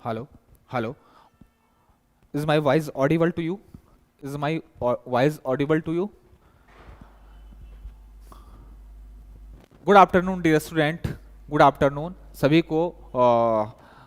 Hello, hello. Is my voice audible to you? Is my voice audible to you? Good afternoon dear student, good afternoon सभी को।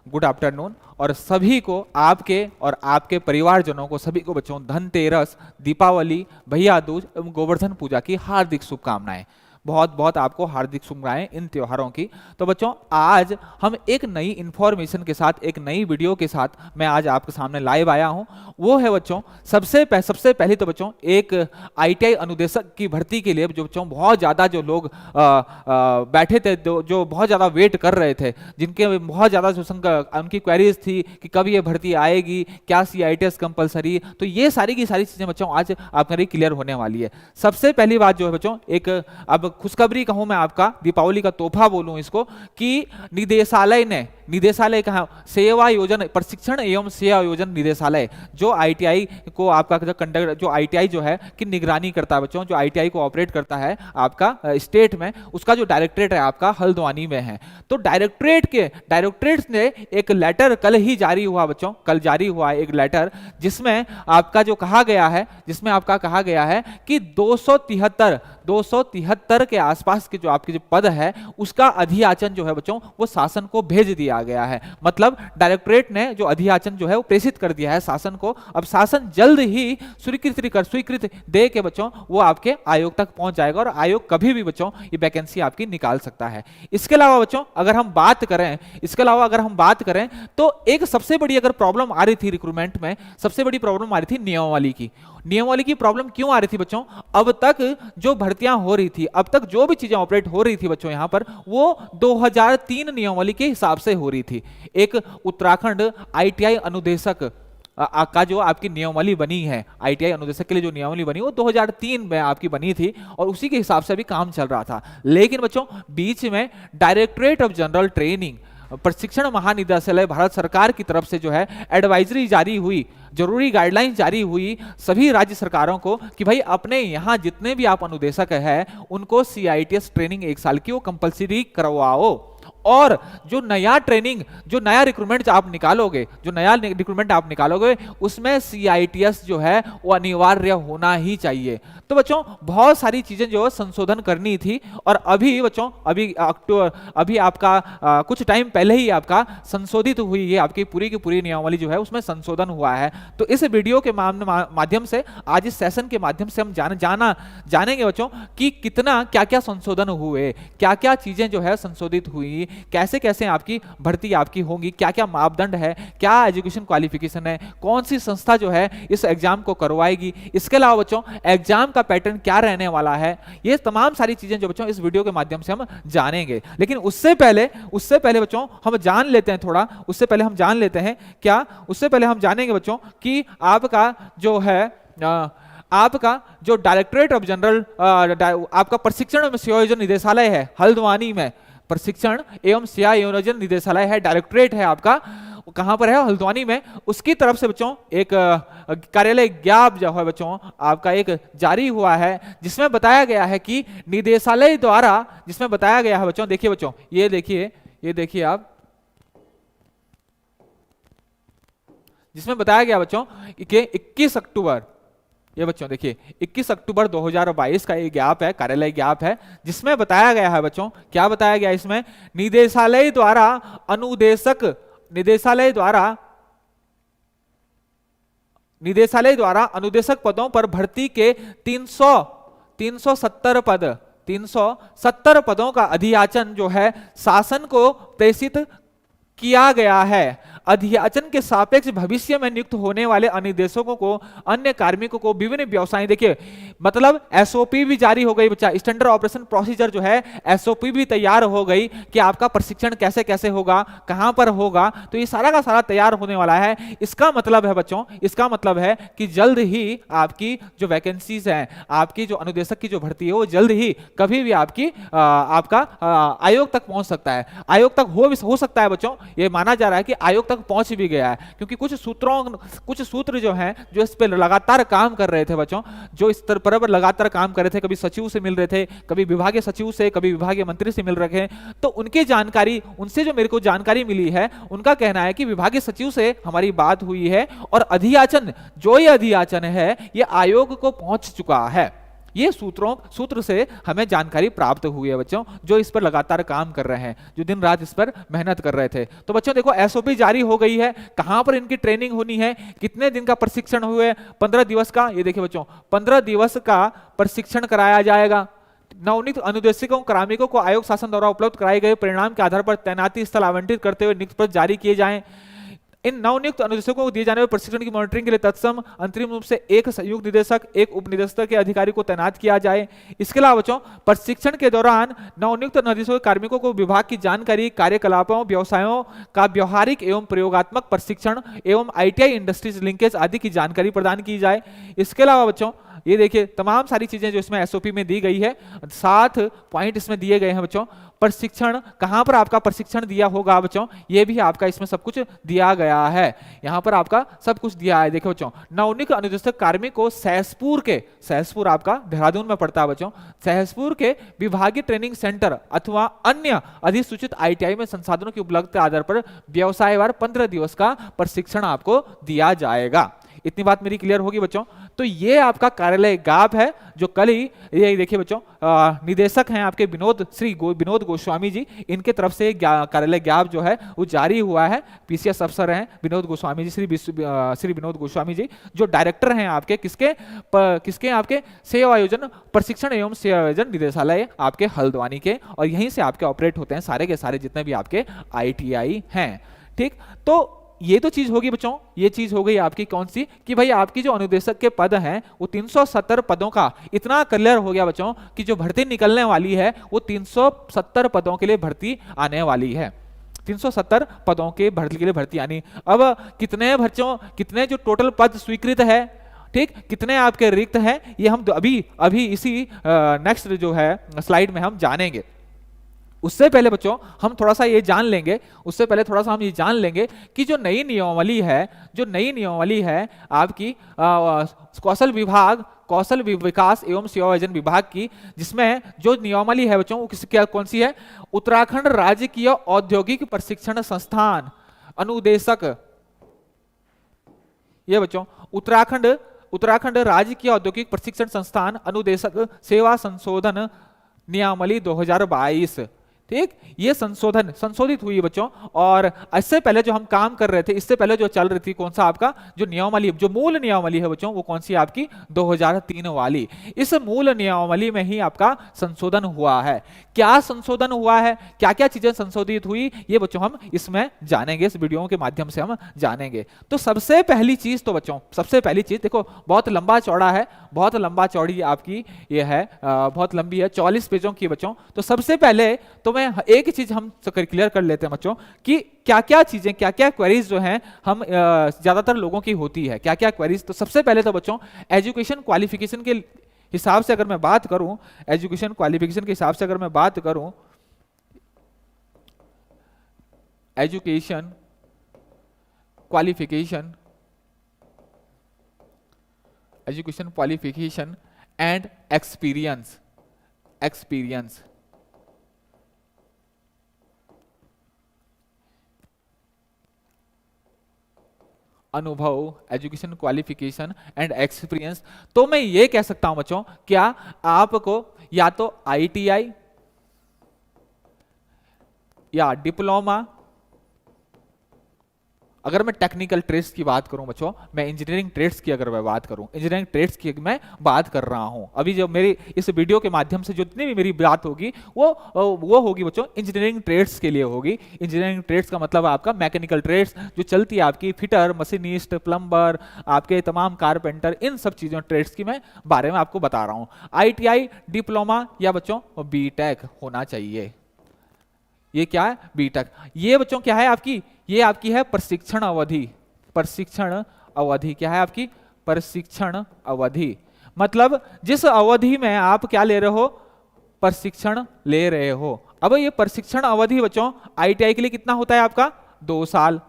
Good afternoon और सभी को, आपके और आपके परिवारजनों को, सभी को बच्चों धनतेरस, दीपावली, भैया दूज एवं गोवर्धन पूजा की हार्दिक शुभकामनाएं। बहुत बहुत आपको हार्दिक शुभकामनाएं इन त्योहारों की। तो बच्चों आज हम एक नई इंफॉर्मेशन के साथ, एक नई वीडियो के साथ मैं आज आपके सामने लाइव आया हूं। वो है बच्चों सबसे पहले तो बच्चों एक आईटीआई अनुदेशक की भर्ती के लिए जो बच्चों बहुत ज़्यादा जो लोग बैठे थे, जो बहुत ज़्यादा वेट कर रहे थे, जिनके बहुत ज़्यादा जो उनकी क्वेरीज थी कि कब ये भर्ती आएगी, क्या CITS कंपलसरी, तो ये सारी की सारी चीज़ें बच्चों आज आपके लिए क्लियर होने वाली है। सबसे पहली बात जो है बच्चों, एक अब खुशखबरी कहूं मैं आपका, दीपावली का तोहफा बोलूं इसको, कि निदेशालय कहा, सेवा योजन प्रशिक्षण एवं सेवा योजन निदेशालय, जो आईटीआई को आपका जो आईटीआई जो है कि निगरानी करता है बच्चों, जो आईटीआई को ऑपरेट करता है आपका स्टेट में, उसका जो डायरेक्टरेट है आपका हल्द्वानी में है। तो डायरेक्टरेट ने एक लेटर कल ही जारी हुआ बच्चों, कल जारी हुआ एक लेटर, जिसमें आपका कहा गया है कि 273 के आसपास के जो आपके जो पद है उसका अधियाचन जो है बच्चों वो शासन को भेज दिया गया है। मतलब डायरेक्टरेट ने जो अधियाचन जो है वो प्रेषित कर दिया है शासन को। अब शासन जल्द ही स्वीकृत दे के बच्चों वो आपके आयोग तक पहुंच जाएगा और आयोग कभी भी बच्चों ये वैकेंसी आपकी निकाल सकता है। इसके अलावा बच्चों अगर हम बात करें तो एक सबसे बड़ी अगर प्रॉब्लम आ रही थी रिक्रूटमेंट में, सबसे बड़ी प्रॉब्लम आ रही थी नियमावली की प्रॉब्लम क्यों आ रही थी बच्चों? अब तक जो भर्तियां हो रही थी, अब तक जो भी चीजें ऑपरेट हो रही थी बच्चों यहां पर, वो 2003 नियमावली के हिसाब से हो रही थी। एक उत्तराखंड आईटीआई अनुदेशक का जो आपकी नियमावली बनी है, आईटीआई अनुदेशक के लिए जो नियमावली बनी वो 2003 में आपकी बनी थी और उसी के हिसाब से अभी काम चल रहा था। लेकिन बच्चों बीच में डायरेक्टरेट ऑफ जनरल ट्रेनिंग, प्रशिक्षण महानिदेशालय, भारत सरकार की तरफ से जो है एडवाइजरी जारी हुई, जरूरी गाइडलाइंस जारी हुई सभी राज्य सरकारों को कि भाई अपने यहाँ जितने भी आप अनुदेशक हैं उनको CITS ट्रेनिंग 1 साल की वो कंपलसरी करवाओ। और जो नया रिक्रूटमेंट आप निकालोगे उसमें CITS जो है वो अनिवार्य होना ही चाहिए। तो बच्चों बहुत सारी चीजें जो संशोधन करनी थी और अभी बच्चों अभी आपका कुछ टाइम पहले ही आपका संशोधित हुई है, आपकी पूरी की पूरी नियमावली जो है उसमें संशोधन हुआ है। तो इस वीडियो के माध्यम से, आज इस सेशन के माध्यम से हम जानेंगे बच्चों कि कितना क्या संशोधन हुए, क्या चीजें जो है संशोधित हुई, कैसे आपकी भर्ती आपकी होगी, क्या मापदंड है, क्या एजुकेशन क्वालिफिकेशन है, कौन सी संस्था जो है इस एग्जाम को करवाएगी, इसके अलावा बच्चों एग्जाम का पैटर्न क्या रहने वाला है, ये तमाम सारी चीजें जो बच्चों इस वीडियो के माध्यम से हम जानेंगे। लेकिन उससे पहले बच्चों हम जान लेते हैं थोड़ा, उससे पहले हम जानेंगे बच्चों कि आपका जो डायरेक्टरेट ऑफ जनरल आपका प्रशिक्षण एवं सेवा योजन निदेशालय है हल्द्वानी में, प्रशिक्षण एवं सेवा योजन निदेशालय है, डायरेक्टरेट है आपका, कहां पर है? हल्द्वानी में। उसकी तरफ से बच्चों एक कार्यालय ज्ञाप जो है बच्चों आपका एक जारी हुआ है, जिसमें बताया गया है कि निदेशालय द्वारा, जिसमें बताया गया है बच्चों, देखिए बच्चों ये देखिए आप, जिसमें बताया गया बच्चों कि 21 अक्टूबर, ये बच्चों देखिए 21 अक्टूबर 2022 का ये ज्ञाप है, कार्यालय ज्ञाप है, जिसमें बताया गया है बच्चों, क्या बताया गया इसमें? निदेशालय द्वारा अनुदेशक पदों पर भर्ती के 370 पदों का अधियाचन जो है शासन को प्रेषित किया गया है। अधियाचन के सापेक्ष भविष्य में नियुक्त होने वाले अनुदेशकों को, अन्य कार्मिकों को विभिन्न व्यवसाय, देखिए मतलब SOP भी जारी हो गई बच्चा, स्टैंडर्ड ऑपरेशन प्रोसीजर जो है SOP भी तैयार हो गई कि आपका प्रशिक्षण कैसे होगा, कहां पर होगा, तो ये सारा का सारा तैयार होने वाला है। इसका मतलब है बच्चों, इसका मतलब है कि जल्द ही आपकी जो वैकेंसीज हैं, आपकी जो अनुदेशक की जो भर्ती है वो जल्द ही कभी भी आपका आयोग तक पहुंच सकता है, आयोग तक हो सकता है बच्चों, ये माना जा रहा है कि आयोग तक पहुंच भी गया है, क्योंकि कुछ सूत्र जो हैं जो इस पर लगातार काम कर रहे थे बच्चों, जो इस पर लगातार काम कर रहे थे, कभी सचिव से मिल रहे थे, कभी विभागीय सचिव से, कभी विभागीय मंत्री से मिल रहे हैं, तो उनकी जानकारी, उनसे जो मेरे को जानकारी मिली है, उनका कहना है कि विभागीय सचिव से हमारी बात हुई है और अधियाचन, जो ये अधियाचन है ये आयोग को पहुंच चुका है। ये सूत्र से हमें जानकारी प्राप्त हुई है बच्चों, जो इस पर लगातार काम कर रहे हैं, जो दिन रात इस पर मेहनत कर रहे थे। तो बच्चों देखो एसओपी जारी हो गई है, कहां पर इनकी ट्रेनिंग होनी है, कितने दिन का प्रशिक्षण हुए, 15 दिवस का, ये देखिए बच्चों 15 दिवस का प्रशिक्षण कराया जाएगा। नवनियुक्त अनुदेशकों कार्मिकों को आयोग शासन द्वारा उपलब्ध कराए गए परिणाम के आधार पर तैनाती स्थल आवंटित करते हुए नियुक्ति पत्र जारी किए जाएं। इन नवनियुक्त अनुदेशकों को दिए जाने वाले प्रशिक्षण की मॉनिटरिंग के लिए तत्सम अंतरिम रूप से एक संयुक्त निदेशक, एक उप निदेशक के अधिकारी को तैनात किया जाए। इसके अलावा बच्चों प्रशिक्षण के दौरान नवनियुक्त अनुदेशकों कार्मिकों को विभाग की जानकारी, कार्यकलापों, व्यवसायों का व्यवहारिक एवं प्रयोगात्मक प्रशिक्षण एवं आईटीआई इंडस्ट्रीज लिंकेज आदि की जानकारी प्रदान की जाए। इसके अलावा बच्चों ये देखिए तमाम सारी चीजें जो इसमें एसओपी में दी गई है, 7 पॉइंट इसमें दिए गए हैं बच्चों। प्रशिक्षण कहां पर आपका प्रशिक्षण दिया होगा बच्चों, ये भी आपका इसमें सब कुछ दिया गया है, यहां पर आपका सब कुछ दिया है। देखो बच्चों नवनियुक्त अनुदेशक कार्मिक को सहसपुर आपका देहरादून में पड़ता है बच्चों, सहसपुर के विभागीय ट्रेनिंग सेंटर अथवा अन्य अधिसूचित आईटीआई में संसाधनों की उपलब्धता के आधार पर व्यवसायवार 15 दिवस का प्रशिक्षण आपको दिया जाएगा। इतनी बात मेरी क्लियर होगी बच्चों। तो ये आपका कार्यालय गैप है, जो कल ही ये देखिए बच्चों निदेशक हैं आपके विनोद गोस्वामी जी, इनके तरफ से कार्यालय गैप जो है वो जारी हुआ है। पीसीएस अफसर हैं विनोद गोस्वामी जी, श्री विनोद गोस्वामी जी, जो डायरेक्टर हैं आपके किसके आपके सेवा आयोजन प्रशिक्षण एवं सेवा आयोजन निदेशालय आपके हल्द्वानी के, और यहीं से आपके ऑपरेट होते हैं सारे के सारे जितने भी आपके आईटीआई हैं। ठीक, तो ये तो चीज होगी बच्चों, ये चीज हो गई आपकी कौन सी कि भाई आपकी जो अनुदेशक के पद हैं वो 370 पदों का इतना क्लियर हो गया बच्चों कि जो भर्ती निकलने वाली है वो 370 पदों के लिए भर्ती आने वाली है। 370 पदों के भर्ती के लिए भर्ती आनी। अब कितने बच्चों, कितने जो टोटल पद स्वीकृत है, ठीक, कितने आपके रिक्त हैं, ये हम अभी इसी नेक्स्ट जो है स्लाइड में हम जानेंगे। उससे पहले बच्चों हम थोड़ा सा ये जान लेंगे कि जो नई नियमावली है आपकी कौशल विकास एवं सेवा आयोजन विभाग की, जिसमें जो नियमावली है बच्चों वो कौन सी है, उत्तराखंड राजकीय औद्योगिक प्रशिक्षण संस्थान अनुदेशक, ये बच्चों उत्तराखंड राजकीय औद्योगिक प्रशिक्षण संस्थान अनुदेशक सेवा संशोधन नियमावली 2022, ठीक, ये संशोधित हुई है बच्चों। और इससे पहले जो हम काम कर रहे थे, इससे पहले जो चल रही थी कौन सा आपका जो नियमावली, जो मूल नियमावली है बच्चों वो कौन सी आपकी 2003 वाली। इस मूल नियमावली में ही आपका संशोधन हुआ है। क्या संशोधन हुआ है, क्या क्या चीजें संशोधित हुई, ये बच्चों हम इसमें जानेंगे, इस वीडियो के माध्यम से हम जानेंगे। तो सबसे पहली चीज देखो बहुत लंबा चौड़ा आपकी ये है, बहुत लंबी है, 44 पेजों की बच्चों। तो सबसे पहले तो मैं एक चीज हम क्लियर कर लेते हैं बच्चों कि क्या क्या क्वेरीज जो हैं हम ज्यादातर लोगों की होती है, क्या क्या क्वेरीज। तो सबसे पहले तो बच्चों एजुकेशन क्वालिफिकेशन के हिसाब से अगर मैं बात करूं, एजुकेशन क्वालिफिकेशन के हिसाब से अगर मैं बात करूं, एजुकेशन क्वालिफिकेशन एंड एक्सपीरियंस, अनुभव, एजुकेशन क्वालिफिकेशन एंड एक्सपीरियंस। तो मैं ये कह सकता हूं बच्चों, क्या आपको या तो आईटीआई या डिप्लोमा, अगर मैं टेक्निकल ट्रेड्स की बात करूं बच्चों, मैं इंजीनियरिंग ट्रेड्स की अगर मैं बात करूं, इंजीनियरिंग ट्रेड्स की मैं बात कर रहा हूं अभी, जो मेरी इस वीडियो के माध्यम से जितनी भी मेरी बात होगी वो होगी बच्चों इंजीनियरिंग ट्रेड्स के लिए होगी। इंजीनियरिंग ट्रेड्स का मतलब आपका मैकेनिकल ट्रेड्स जो चलती है आपकी, फिटर, मशीनिस्ट, प्लम्बर, आपके तमाम कारपेंटर, इन सब चीजों ट्रेड्स की मैं बारे में आपको बता रहा हूं। आईटीआई, डिप्लोमा या बच्चों बीटेक होना चाहिए। ये क्या है, बीटेक। ये बच्चों क्या है आपकी, ये आपकी है प्रशिक्षण अवधि क्या है आपकी, प्रशिक्षण अवधि। मतलब जिस अवधि में आप क्या ले रहे हो, प्रशिक्षण ले रहे हो। अब ये प्रशिक्षण अवधि बच्चों आईटीआई के लिए कितना होता है आपका, 2 साल।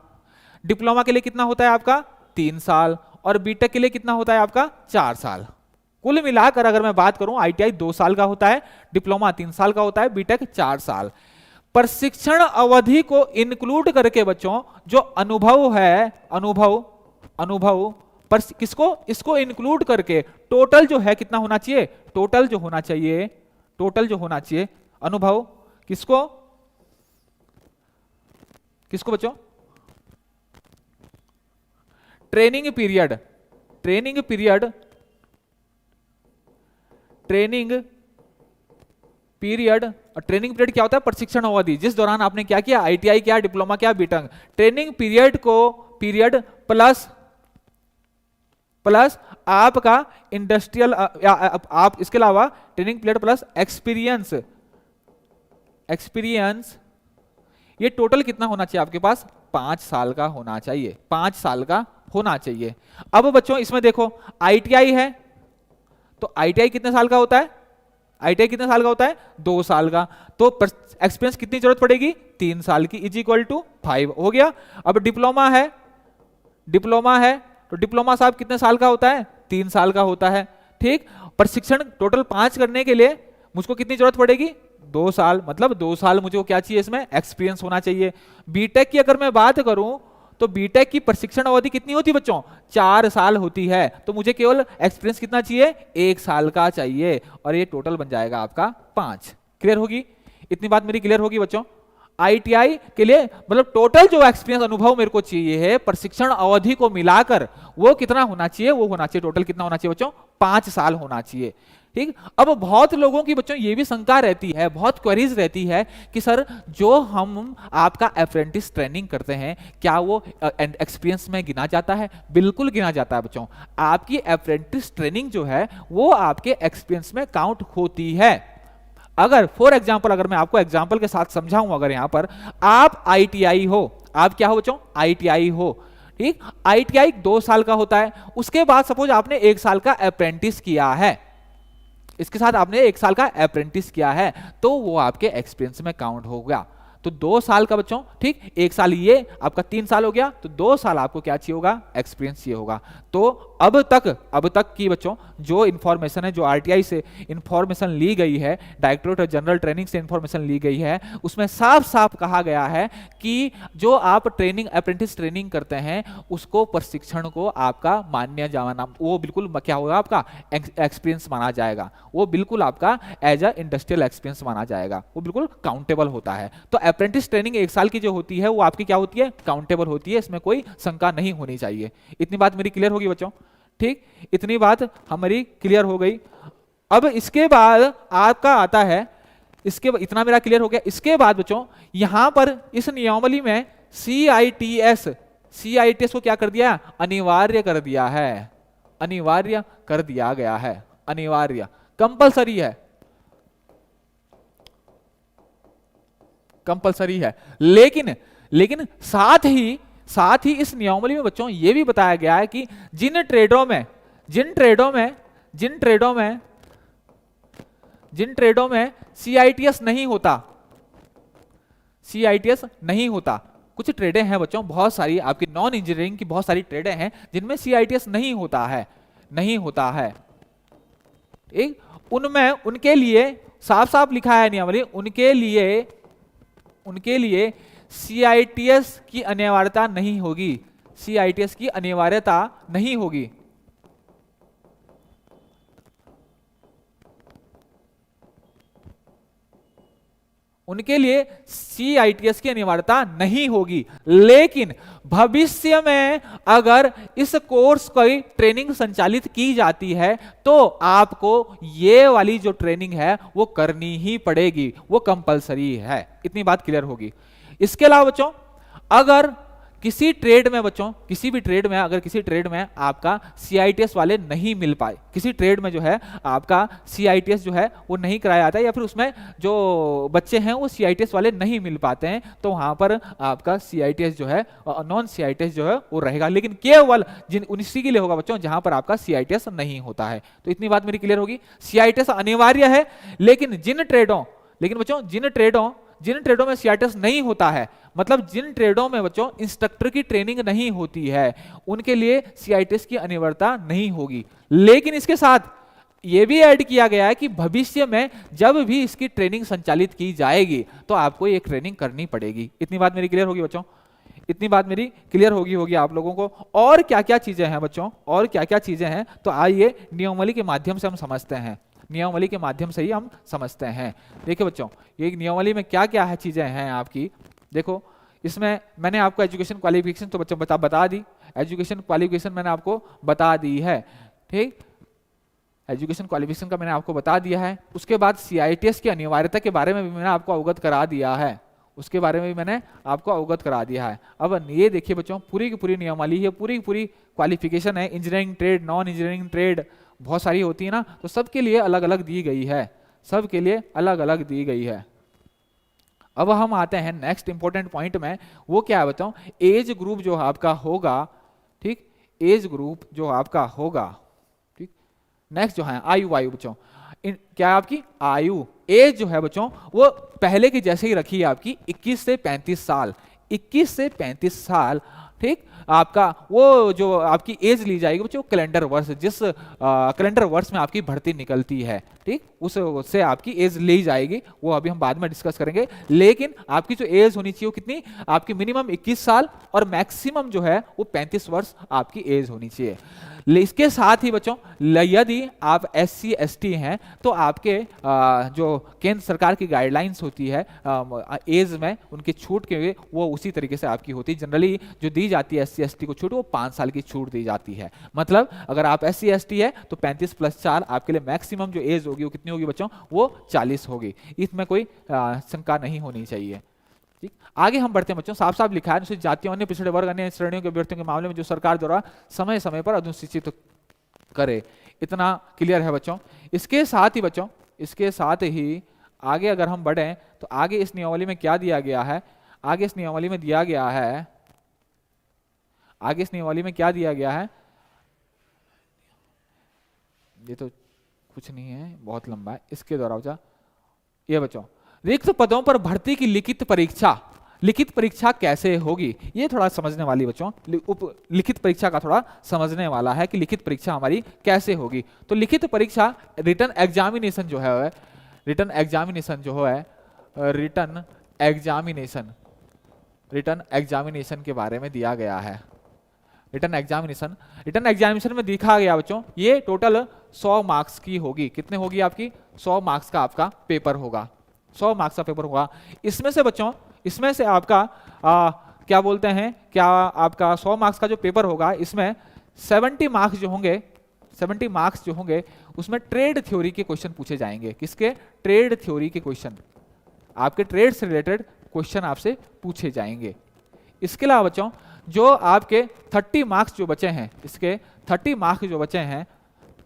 डिप्लोमा के लिए कितना होता है आपका 3 साल, और बीटेक के लिए कितना होता है आपका 4 साल। कुल मिलाकर अगर मैं बात करूं आईटीआई 2 साल का होता है, डिप्लोमा 3 साल का होता है, बीटेक 4 साल। प्रशिक्षण अवधि को इंक्लूड करके बच्चों जो अनुभव है, अनुभव पर किसको, इसको इंक्लूड करके टोटल जो है कितना होना चाहिए, टोटल जो होना चाहिए अनुभव किसको बच्चों, ट्रेनिंग पीरियड और ट्रेनिंग पीरियड क्या होता है, प्रशिक्षण अवधि, जिस दौरान आपने क्या किया, आईटीआई क्या, डिप्लोमा क्या, बीटेक। ट्रेनिंग पीरियड प्लस आपका इंडस्ट्रियल, आप इसके अलावा ट्रेनिंग पीरियड प्लस एक्सपीरियंस, ये टोटल कितना होना चाहिए आपके पास, 5 साल का होना चाहिए, 5 साल का होना चाहिए। अब बच्चों इसमें देखो आईटीआई है, तो आईटीआई कितने साल का होता है, आईटीआई कितने साल का होता है, 2 साल का। तो एक्सपीरियंस कितनी जरूरत पड़ेगी, 3 साल की, इज इक्वल टू 5 हो गया। अब डिप्लोमा है तो डिप्लोमा साहब कितने साल का होता है, 3 साल का होता है, ठीक। प्रशिक्षण टोटल 5 करने के लिए मुझको कितनी जरूरत पड़ेगी, 2 साल, मतलब 2 साल मुझे क्या चाहिए, इसमें एक्सपीरियंस होना चाहिए। बीटेक की अगर मैं बात करूं तो बीटेक की प्रशिक्षण अवधि कितनी होती है बच्चों, 4 साल होती है, तो मुझे केवल एक्सपीरियंस कितना चाहिए, 1 साल का चाहिए, और ये टोटल बन जाएगा आपका 5। क्लियर होगी, इतनी बात मेरी क्लियर होगी बच्चों। आईटीआई के लिए मतलब टोटल जो एक्सपीरियंस अनुभव मेरे को चाहिए है प्रशिक्षण अवधि को मिलाकर, वो कितना होना चाहिए, वो होना चाहिए टोटल कितना होना चाहिए बच्चों, 5 साल होना चाहिए, ठीक। अब बहुत लोगों की बच्चों ये भी शंका रहती है, बहुत क्वेरीज रहती है कि सर जो हम आपका अप्रेंटिस ट्रेनिंग करते हैं क्या वो एक्सपीरियंस में गिना जाता है, बिल्कुल गिना जाता है बच्चों। आपकी अप्रेंटिस ट्रेनिंग जो है वो आपके एक्सपीरियंस में काउंट होती है। अगर फॉर एग्जाम्पल, अगर मैं आपको एग्जाम्पल के साथ समझाऊं, अगर यहां पर आप आईटीआई हो, आप क्या हो बच्चों, आईटीआई हो, ठीक। आईटीआई 2 साल का होता है, उसके बाद सपोज आपने 1 साल का अप्रेंटिस किया है, इसके साथ आपने 1 साल का अप्रेंटिस किया है, तो वो आपके एक्सपीरियंस में काउंट होगा। तो 2 साल का बच्चों, ठीक, 1 साल ये आपका 3 साल हो गया, तो 2 साल आपको क्या चाहिए होगा, एक्सपीरियंस ये होगा। तो अब तक की बच्चों जो इन्फॉर्मेशन है, जो आरटीआई से इन्फॉर्मेशन ली गई है, डायरेक्टरेट जनरल ट्रेनिंग से इन्फॉर्मेशन ली गई है, उसमें साफ साफ कहा गया है कि जो आप ट्रेनिंग अप्रेंटिस ट्रेनिंग करते हैं उसको प्रशिक्षण को आपका मान्य जाना, वो बिल्कुल क्या होगा, आपका एक्सपीरियंस माना जाएगा, वो बिल्कुल आपका एज अ इंडस्ट्रियल एक्सपीरियंस माना जाएगा, वो बिल्कुल काउंटेबल होता है। तो अप्रेंटिस ट्रेनिंग 1 साल की जो होती है वो आपकी क्या होती है, काउंटेबल होती है, इसमें कोई शंका नहीं होनी चाहिए। इतनी बात मेरी क्लियर होगी बच्चों, ठीक, इतनी बात हमारी क्लियर हो गई। अब इसके बाद आपका आता है, इसके इतना मेरा क्लियर हो गया। इसके बाद बच्चों यहां पर इस नियमावली में सीआईटीएस को क्या कर दिया, अनिवार्य कर दिया है, अनिवार्य कर दिया गया है, अनिवार्य, कंपलसरी है, कंपलसरी है। लेकिन साथ ही इस नियमावली में बच्चों ये भी बताया गया है कि जिन ट्रेडों में सीआईटीएस नहीं होता, कुछ ट्रेडें हैं बच्चों, बहुत सारी आपकी नॉन इंजीनियरिंग की बहुत सारी ट्रेडें हैं जिनमें सीआईटीएस नहीं होता है, ठीक। उनमें उनके लिए साफ साफ लिखा है नियमावली, उनके लिए सीआईटीएस की अनिवार्यता नहीं होगी, सीआईटीएस की अनिवार्यता नहीं होगी। उनके लिए सीआईटीएस की अनिवार्यता नहीं होगी, लेकिन भविष्य में अगर इस कोर्स की ट्रेनिंग संचालित की जाती है तो आपको ये वाली जो ट्रेनिंग है वो करनी ही पड़ेगी, वो कंपलसरी है। इतनी बात क्लियर होगी। इसके अलावा बच्चों अगर किसी ट्रेड में बच्चों, किसी भी ट्रेड में अगर किसी ट्रेड में आपका सीआईटीएस वाले नहीं मिल पाए, किसी ट्रेड में जो है आपका सीआईटीएस जो है वो नहीं कराया जाता है, या फिर उसमें जो बच्चे हैं वो सीआईटीएस वाले नहीं मिल पाते हैं, तो वहां पर आपका सीआईटीएस जो है, नॉन सीआईटीएस जो है वो रहेगा, लेकिन केवल उसी के लिए होगा बच्चों जहां पर आपका सीआईटीएस नहीं होता है। तो इतनी बात मेरी क्लियर होगी। सीआईटीएस अनिवार्य है, लेकिन जिन ट्रेडों जिन ट्रेडों में सीआईटीएस नहीं होता है, मतलब जिन ट्रेडों में बच्चों इंस्ट्रक्टर की ट्रेनिंग नहीं होती है, उनके लिए सीआईटीएस की अनिवार्यता नहीं होगी। लेकिन इसके साथ ये भी ऐड किया गया है कि भविष्य में जब भी इसकी ट्रेनिंग संचालित की जाएगी तो आपको ये ट्रेनिंग करनी पड़ेगी। इतनी बात मेरी क्लियर होगी बच्चों? इतनी बात मेरी क्लियर होगी आप लोगों को। और क्या क्या चीजें हैं बच्चों, और क्या क्या चीजें हैं, तो आइए नियमावली के माध्यम से हम समझते हैं। नियमावली के माध्यम से ही हम समझते हैं। देखिए बच्चों, ये नियमावली में क्या क्या है चीजें हैं आपकी। देखो, इसमें मैंने आपको एजुकेशन क्वालिफिकेशन तो बच्चों बता दी, एजुकेशन क्वालिफिकेशन मैंने आपको बता दी है, ठीक। एजुकेशन क्वालिफिकेशन का मैंने आपको बता दिया है। उसके बाद सीआईटीएस की अनिवार्यता के बारे में भी मैंने आपको अवगत करा दिया है, उसके बारे में भी मैंने आपको अवगत करा दिया है। अब ये देखिए बच्चों, पूरी की पूरी नियमावली है, पूरी की पूरी क्वालिफिकेशन है। Engineering trade, non engineering trade बहुत सारी होती है ना, तो सबके लिए अलग अलग दी गई है, सबके लिए अलग अलग दी गई है। अब हम आते हैं नेक्स्ट इंपॉर्टेंट पॉइंट में, वो क्या है बताओ, एज ग्रुप जो आपका होगा, ठीक, एज ग्रुप जो आपका होगा, ठीक। नेक्स्ट जो है आयु, वायु बच्चों, क्या है आपकी आयु, एज जो है बच्चों वो पहले की जैसे ही रखी है आपकी 21 से 35 साल, 21 से 35 साल, ठीक। आपका वो जो आपकी एज ली जाएगी बच्चों कैलेंडर वर्ष, जिस कैलेंडर वर्ष में आपकी भर्ती निकलती है, ठीक, उससे आपकी एज ली जाएगी, वो अभी हम बाद में डिस्कस करेंगे। लेकिन आपकी जो एज होनी चाहिए वो कितनी, आपकी मिनिमम 21 साल और मैक्सिमम जो है वो 35 वर्ष आपकी एज होनी चाहिए। इसके साथ ही बच्चों यदि आप SC ST हैं तो आपके जो केंद्र सरकार की गाइडलाइंस होती है एज में उनकी छूट के लिए, वो उसी तरीके से आपकी होती है। जनरली जो दी जाती है SC ST को छूट, वो 5 साल की छूट दी जाती है। मतलब अगर आप SC ST है तो 35 + 4 आपके लिए मैक्सिमम जो एज होगी वो कितनी होगी बच्चों, वो 40 होगी। इसमें कोई शंका नहीं होनी चाहिए, ठीक। आगे हम बढ़ते हैं बच्चों, साफ साफ लिखा है अनुसूचित जातियों, अन्य पिछड़े वर्ग, अन्य श्रेणियों के अभ्यर्थियों के मामले में जो सरकार द्वारा समय समय पर अनुसूचित करे। इतना क्लियर है बच्चों। इसके साथ ही बच्चों, इसके साथ ही आगे अगर हम बढ़ें तो आगे इस नियमावली में क्या दिया गया है, आगे इस नियमावली में दिया गया है, आगे इस नियमावली में क्या दिया गया है, ये तो कुछ नहीं है, बहुत लंबा है, इसके द्वारा बच्चा ये बच्चों, रिक्त पदों पर भर्ती की लिखित परीक्षा, लिखित परीक्षा कैसे होगी, ये थोड़ा समझने वाली बच्चों, लिखित परीक्षा का थोड़ा समझने वाला है कि लिखित परीक्षा हमारी कैसे होगी। तो लिखित परीक्षा, रिटन एग्जामिनेशन जो है, रिटन एग्जामिनेशन जो है, रिटन एग्जामिनेशन, रिटन एग्जामिनेशन के बारे में दिया गया है। रिटन एग्जामिनेशन, रिटन एग्जामिनेशन में दिखा गया बच्चों, ये टोटल 100 मार्क्स की होगी। कितने होगी आपकी, 100 मार्क्स का आपका पेपर होगा, 100 मार्क्स का पेपर होगा। इसमें से बच्चों, इसमें से आपका क्या बोलते हैं, क्या आपका 100 मार्क्स का जो पेपर होगा, इसमें 70 मार्क्स जो होंगे, 70 मार्क्स जो होंगे उसमें ट्रेड थ्योरी के क्वेश्चन पूछे जाएंगे। किसके, ट्रेड थ्योरी के क्वेश्चन, आपके ट्रेड से रिलेटेड क्वेश्चन आपसे पूछे जाएंगे। इसके अलावा बच्चों जो आपके 30 मार्क्स जो बचे हैं, इसके 30 मार्क्स जो बचे हैं,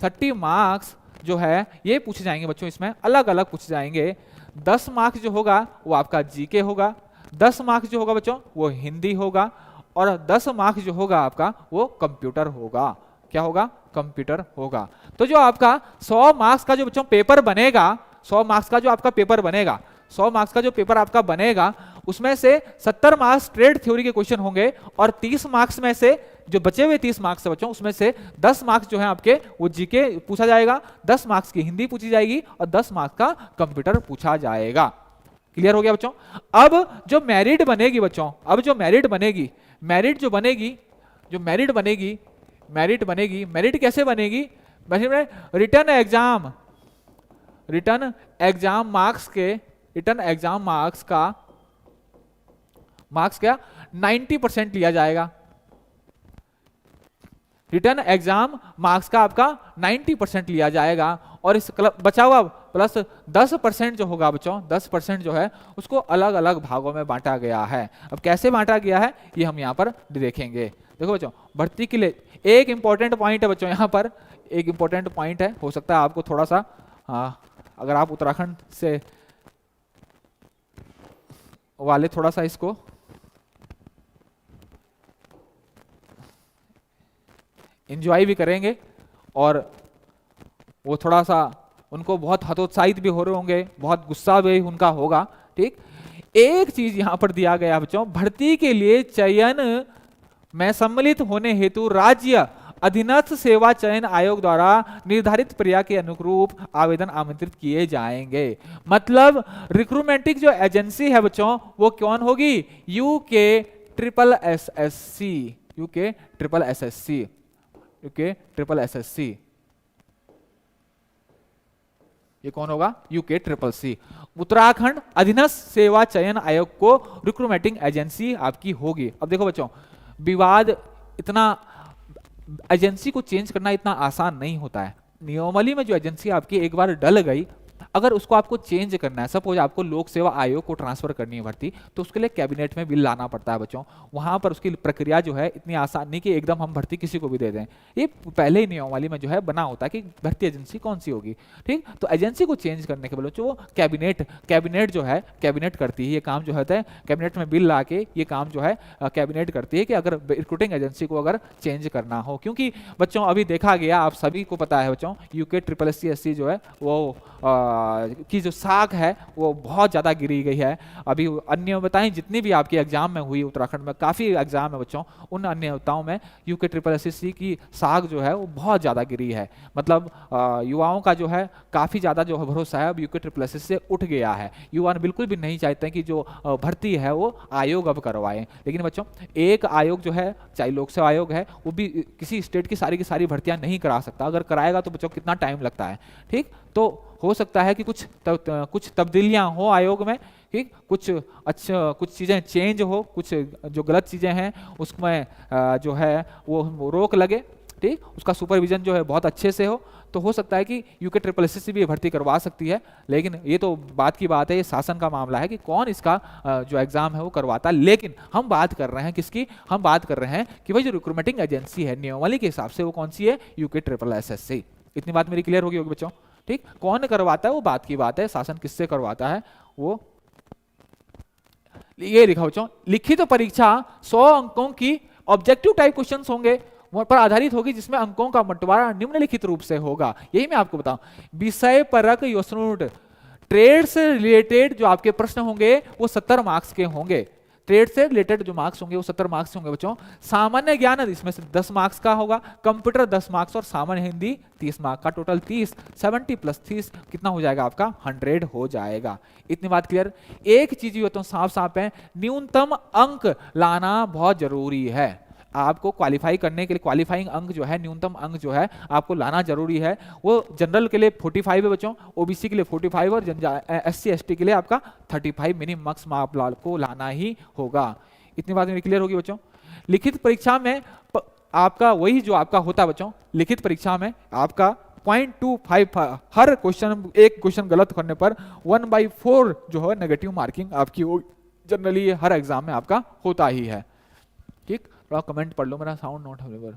30 मार्क्स जो है ये पूछे जाएंगे बच्चों, इसमें अलग अलग पूछे जाएंगे। 10 मार्क्स जो होगा वो आपका जीके होगा, 10 मार्क्स जो होगा बच्चों वो हिंदी होगा, और 10 मार्क्स जो होगा आपका वो कंप्यूटर होगा। क्या होगा, कंप्यूटर होगा। तो जो आपका 100 मार्क्स का जो बच्चों पेपर बनेगा, 100 मार्क्स का जो आपका पेपर बनेगा, 100 मार्क्स का जो पेपर आपका बनेगा, उसमें से 70 मार्क्स ट्रेड थ्योरी के क्वेश्चन होंगे, और 30 मार्क्स में से जो बचे हुए 30 मार्क्स है बच्चों, उसमें से 10 मार्क्स जो है आपके वो जीके पूछा जाएगा, 10 मार्क्स की हिंदी पूछी जाएगी, और 10 मार्क्स का कंप्यूटर पूछा जाएगा। क्लियर हो गया बच्चों। अब जो मेरिट बनेगी बच्चों, अब जो मेरिट बनेगी, मेरिट जो बनेगी, जो मेरिट बनेगी, मेरिट बनेगी, मेरिट कैसे बनेगी, return exam, return exam marks के, रिटर्न एग्जाम मार्क्स का मार्क्स क्या 90% लिया जाएगा। रिटर्न एग्जाम मार्क्स का आपका 90% लिया जाएगा, और इस बचा हुआ प्लस 10% जो होगा बच्चों, 10% जो है उसको अलग अलग भागों में बांटा गया है। अब कैसे बांटा गया है ये हम यहाँ पर देखेंगे। देखो बच्चों, भर्ती के लिए एक इंपॉर्टेंट पॉइंट है बच्चों, यहाँ पर एक इंपॉर्टेंट पॉइंट है, हो सकता है आपको थोड़ा सा अगर आप उत्तराखंड से वाले थोड़ा सा इसको एंजॉय भी करेंगे, और वो थोड़ा सा उनको बहुत हतोत्साहित भी हो रहे होंगे, बहुत गुस्सा भी उनका होगा, ठीक। एक चीज यहां पर दिया गया बच्चों, भर्ती के लिए चयन में सम्मिलित होने हेतु राज्य अधीनस्थ सेवा चयन आयोग द्वारा निर्धारित प्रक्रिया के अनुरूप आवेदन आमंत्रित किए जाएंगे। मतलब रिक्रूटमेंटिंग जो एजेंसी है बच्चों वो कौन होगी? UK triple S S C, UK triple S S C, UK triple S S C, ये कौन होगा? यूके ट्रिपल सी, उत्तराखंड अधीनस्थ सेवा चयन आयोग को रिक्रूटमेंटिंग एजेंसी आपकी होगी। अब देखो बच्चों, विवाद इतना, एजेंसी को चेंज करना इतना आसान नहीं होता है। नियमावली में जो एजेंसी आपकी एक बार डल गई, अगर उसको आपको चेंज करना है, सपोज आपको लोक सेवा आयोग को ट्रांसफर करनी है भर्ती, तो उसके लिए कैबिनेट में बिल लाना पड़ता है बच्चों। वहां पर उसकी प्रक्रिया जो है इतनी आसान नहीं कि एकदम हम भर्ती किसी को भी दे दें। ये पहले ही नियमावली में जो है बना होता है कि भर्ती एजेंसी कौन सी होगी। ठीक, तो एजेंसी को चेंज करने के बाद वो कैबिनेट जो है, कैबिनेट करती है ये काम जो होता है, कैबिनेट में बिल ला के ये काम जो है कैबिनेट करती है कि अगर रिक्रूटिंग एजेंसी को अगर चेंज करना हो। क्योंकि बच्चों अभी देखा गया, आप सभी को पता है बच्चों, यूके ट्रिपल एस सी जो है वो की जो साख है वो बहुत ज़्यादा गिरी गई है। अभी अन्य बताएं जितनी भी आपकी एग्जाम में हुई उत्तराखंड में, काफ़ी एग्जाम है बच्चों, उन अन्यताओं में यूके ट्रिपल एस की साख जो है वो बहुत ज़्यादा गिरी है। मतलब युवाओं का जो है काफ़ी ज़्यादा जो है भरोसा है अब यूके ट्रिपल एस से उठ गया है। युवा बिल्कुल भी नहीं चाहते कि जो भर्ती है वो आयोग अब करवाएं। लेकिन बच्चों एक आयोग जो है, चाहे लोक सेवा आयोग है, वो भी किसी स्टेट की सारी भर्तियां नहीं करा सकता। अगर कराएगा तो बच्चों कितना टाइम लगता है। ठीक, तो हो सकता है कि कुछ तब्दीलियां हो आयोग में। ठीक, कुछ चीज़ें चेंज हो, कुछ जो गलत चीज़ें हैं उसमें जो है वो रोक लगे। ठीक, उसका सुपरविजन जो है बहुत अच्छे से हो सकता है कि यूके ट्रिपल एस भी भर्ती करवा सकती है। लेकिन ये तो बात की बात है, ये शासन का मामला है कि कौन इसका जो एग्जाम है वो करवाता है। लेकिन हम बात कर रहे हैं किसकी? हम बात कर रहे हैं कि भाई जो रिक्रूटमेंटिंग एजेंसी है नियमावली के हिसाब से वो कौन सी है? UK triple S. इतनी बात मेरी क्लियर होगी बच्चों? ठीक, कौन करवाता है वो बात की बात है, शासन किससे करवाता है वो ये लिखा बच्चों। लिखित परीक्षा 100 अंकों की ऑब्जेक्टिव टाइप क्वेश्चंस होंगे पर आधारित होगी, जिसमें अंकों का बंटवारा निम्नलिखित रूप से होगा। यही मैं आपको बताऊं, विषय परक योसनोट ट्रेड से रिलेटेड जो आपके प्रश्न होंगे वो 70 मार्क्स के होंगे। ट्रेड से रिलेटेड जो मार्क्स होंगे वो 70 मार्क्स होंगे बच्चों। सामान्य ज्ञान इसमें से 10 मार्क्स का होगा, कंप्यूटर 10 मार्क्स और सामान्य हिंदी 30 मार्क्स का, टोटल 30, 70 प्लस 30 कितना हो जाएगा आपका? 100 हो जाएगा। इतनी बात क्लियर? एक चीज ये तो साफ साफ है, न्यूनतम अंक लाना बहुत जरूरी है। आपको क्वालिफाई करने के लिए क्वालिफाइंग अंक जो है, न्यूनतम अंक जो है आपको लाना जरूरी है। वो जनरल के लिए 45 है बच्चों, ओबीसी के लिए 45 और एससी एसटी के लिए आपका 35 मिनिमम मार्क्स आपको लाना ही होगा। इतनी बात मेरी क्लियर होगी बच्चों? लिखित परीक्षा में आपका वही जो आपका होता है बच्चों, लिखित परीक्षा में आपका 0.25 हर क्वेश्चन, एक क्वेश्चन गलत करने पर 1/4 जो है नेगेटिव मार्किंग आपकी जनरली हर एग्जाम में आपका होता ही है। ठीक, थोड़ा कमेंट पढ़ लो, मेरा साउंड नॉट अवेलेबल।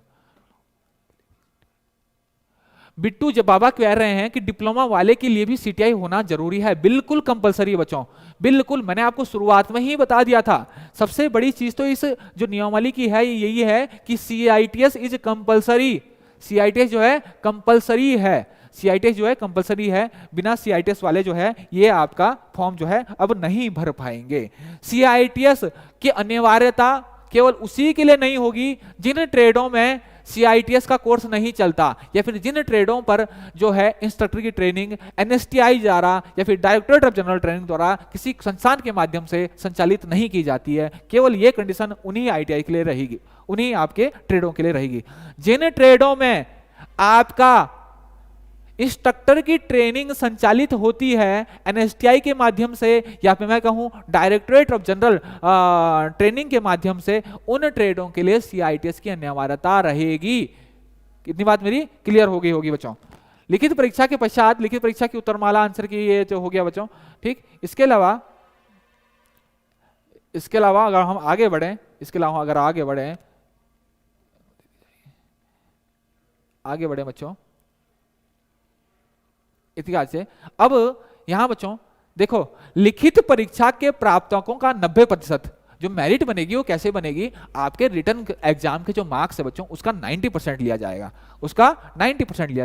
बिट्टू जब बाबा कह रहे हैं कि डिप्लोमा वाले के लिए भी सीटीआई होना जरूरी है, बिल्कुल कंपलसरी है बच्चों, बिल्कुल। मैंने आपको शुरुआत में ही बता दिया था, सबसे बड़ी चीज तो इस जो नियमावली की है यही है कि CITS इज कंपलसरी। CITS जो है कंपलसरी है, CITS जो है कंपलसरी है। बिना CITS वाले जो है ये आपका फॉर्म जो है अब नहीं भर पाएंगे। CITS की अनिवार्यता केवल उसी के लिए नहीं होगी जिन ट्रेडों में CITS का कोर्स नहीं चलता, या फिर जिन ट्रेडों पर जो है इंस्ट्रक्टर की ट्रेनिंग NSTI द्वारा या फिर डायरेक्टरेट ऑफ जनरल ट्रेनिंग द्वारा किसी संस्थान के माध्यम से संचालित नहीं की जाती है। केवल ये कंडीशन उन्हीं ITI के लिए रहेगी, उन्हीं आपके ट्रेडों के लिए रहेगी। जिन ट्रेडों में आपका इंस्ट्रक्टर की ट्रेनिंग संचालित होती है NSTI के माध्यम से या फिर मैं कहूं डायरेक्टरेट ऑफ जनरल ट्रेनिंग के माध्यम से, उन ट्रेडों के लिए CITS की अनिवार्यता रहेगी। कितनी बात मेरी क्लियर होगी बच्चों? लिखित परीक्षा के पश्चात लिखित परीक्षा की उत्तरमाला आंसर की ये जो हो गया बच्चों। ठीक, इसके अलावा अगर हम आगे बढ़े, आगे बढ़े बच्चों इतिहास से। अब यहां बच्चों देखो, लिखित परीक्षा के प्राप्तकों का 90% जो मेरिट बनेगी वो कैसे बनेगी? आपके रिटर्न एग्जाम के जो मार्क्स है बच्चों उसका 90% लिया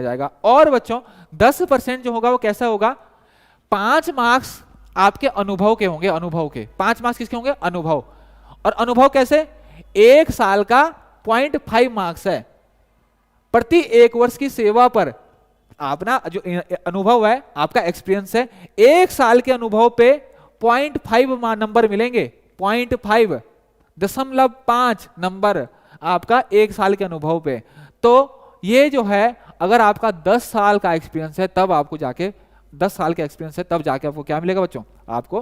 जाएगा, और बच्चों 10% जो होगा वो कैसा होगा? 5 मार्क्स आपके अनुभव के होंगे, अनुभव के 5 मार्क्स किसके होंगे, अनुभव। और अनुभव कैसे, 1 साल का 0.5 मार्क्स है प्रति 1 वर्ष की सेवा पर। आप ना जो अनुभव है, आपका एक्सपीरियंस है, 1 साल के अनुभव पे 0.5 नंबर मिलेंगे, 0.5 नंबर आपका 1 साल के अनुभव पे। तो ये जो है, अगर आपका 10 साल का एक्सपीरियंस है तब आपको जाके 10 साल का एक्सपीरियंस है तब जाके आपको क्या मिलेगा बच्चों, आपको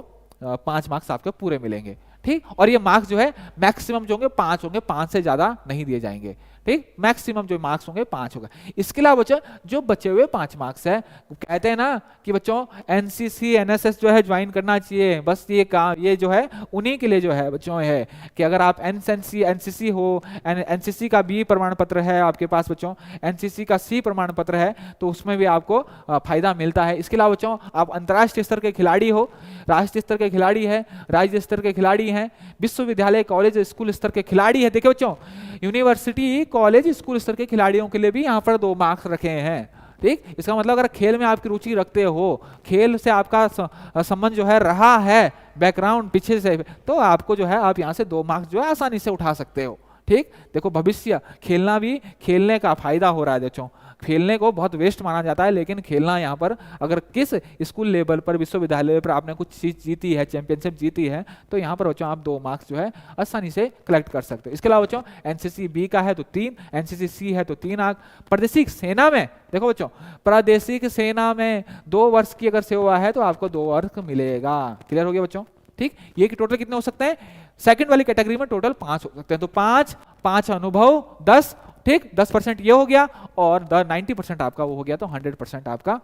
5 मार्क्स आपके पूरे मिलेंगे। ठीक, और ये मार्क्स जो है मैक्सिमम जो होंगे 5 होंगे, 5 से ज्यादा नहीं दिए जाएंगे। ठीक, मैक्सिमम जो मार्क्स होंगे 5 होगा। इसके अलावा बच्चों जो बचे हुए 5 मार्क्स है, कहते हैं ना कि बच्चों एनसीसी एनएसएस जो है ज्वाइन करना चाहिए, बस ये काम ये जो है उन्हीं के लिए जो है बच्चों है कि अगर आप एनसीसी हो, एनसीसी का बी प्रमाण पत्र है आपके पास बच्चों, एनसीसी का सी प्रमाण पत्र है, तो उसमें भी आपको फायदा मिलता है। इसके अलावा बच्चों आप अंतर्राष्ट्रीय स्तर के खिलाड़ी हो, राष्ट्रीय स्तर के खिलाड़ी है, राज्य स्तर के खिलाड़ी हैं, विश्वविद्यालय कॉलेज स्कूल स्तर के खिलाड़ी है। देखिए बच्चों यूनिवर्सिटी कॉलेज स्कूल स्तर के खिलाड़ियों के लिए भी यहाँ पर 2 मार्क्स रखे हैं। ठीक, इसका मतलब अगर खेल में आपकी रुचि रखते हो, खेल से आपका संबंध जो है रहा है बैकग्राउंड पीछे से, तो आपको जो है आप यहाँ से 2 मार्क्स जो है आसानी से उठा सकते हो। ठीक, देखो भविष्य खेलना भी, खेलने का फायदा हो रहा है बच्चों, खेलने को बहुत वेस्ट माना जाता है, लेकिन खेलना यहाँ पर अगर किस स्कूल लेवल पर, विश्वविद्यालय पर आपने कुछ चीज जीती है, चैंपियनशिप जीती है, तो यहाँ पर बच्चों आप 2 मार्क्स जो है आसानी से कलेक्ट कर सकते हो। इसके अलावा बच्चों एनसीसी बी का है तो 3, एनसीसी सी है तो 3 अंक। प्रादेशिक सेना में देखो बच्चों, प्रादेशिक सेना में 2 वर्ष की अगर सेवा है तो आपको 2 अंक मिलेगा। क्लियर हो गया बच्चों। ठीक, ये टोटल कितने हो सकते हैं, सेकंड वाली कैटेगरी में टोटल 5 हो सकते हैं, तो 5 अनुभव 10, ठीक 10% ये हो गया, और 90% आपका वो हो गया, तो 100% आपका,